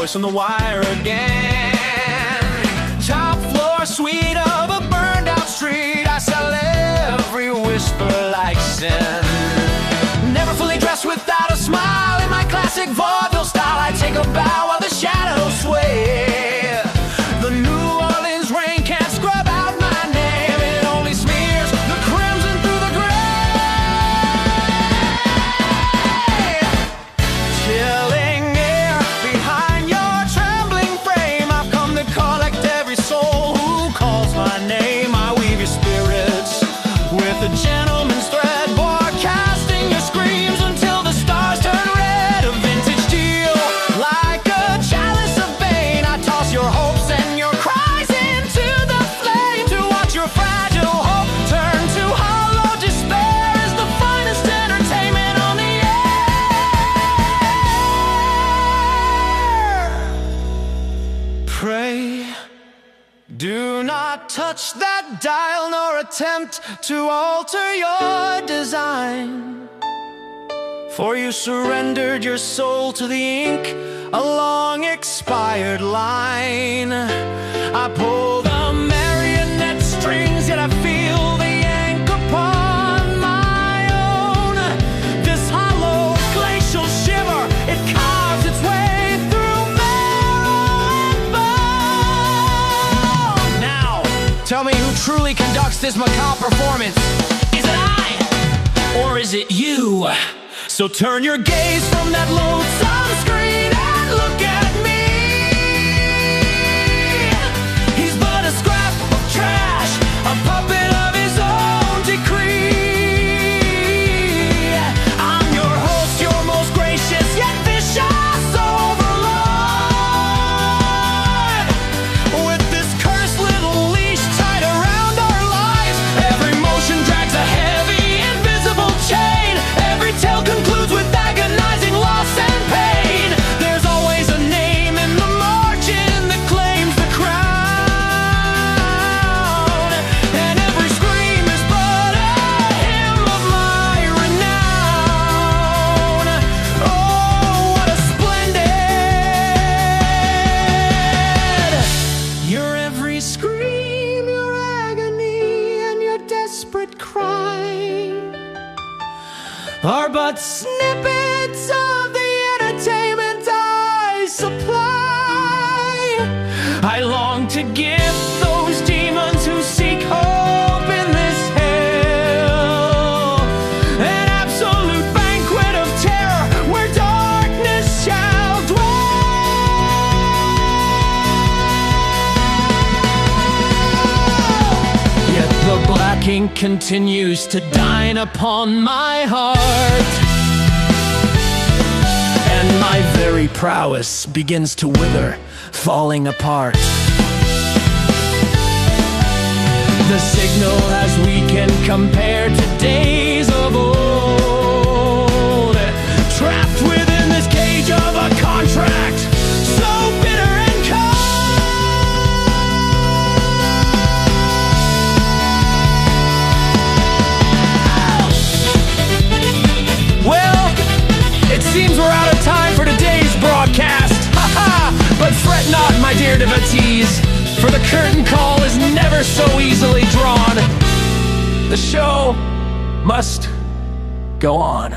voice on the wire again. Top floor suite of a burned out street, I sell every whisper like sin. Never fully dressed without a smile, in my classic vaudeville style I take a bow while the shadows sway. The New Orleans rain can't scrub out my name, it only smears the crimson through the gray. Chilling air behind your trembling frame, I've come to collect every soul who calls my name. I weave your spirits with a gentleman's thread, broadcasting your screams until the stars turn red. A vintage deal, like a chalice of vain, I toss your hopes and your cries into the flame. To watch your fragile hope turn to hollow despair is the finest entertainment on the air. Pray, do not touch that dial nor attempt to alter your design, for you surrendered your soul to the ink, a long expired line. I pull the marionette strings, yet I feel the yank upon my own. This hollow glacial shiver, it carves its way through marrow and bone. Now, tell me who truly conducts this macabre performance. Is it I, or is it you? So turn your gaze from that loathsome screen and look at me. He's but a scrap of trash, a puppet of his own decree. I'm your host, your most gracious yet vicious overlord. With this cursed little leash tied around our lives, every motion drags a heavy invisible chain. Every tale concludes with agonizing loss and pain. There's always a name in the margin that claims the crown, and every scream is but a hymn of my renown. Oh, what a splendid! Your every scream, your agony, and your desperate cry are but snippets of the entertainment I supply. I long to give those demons who seek hope in this hell an absolute banquet of terror where darkness shall dwell. Yet the black ink continues to dine upon my heart, and my very prowess begins to wither, falling apart. The signal has weakened compared to days of old, trapped within this cage of a contract so bitter and cold. Well, it seems we're out of time for today's broadcast. But fret not, my dear devotees, for the curtain call is never so easily drawn. The show must go on.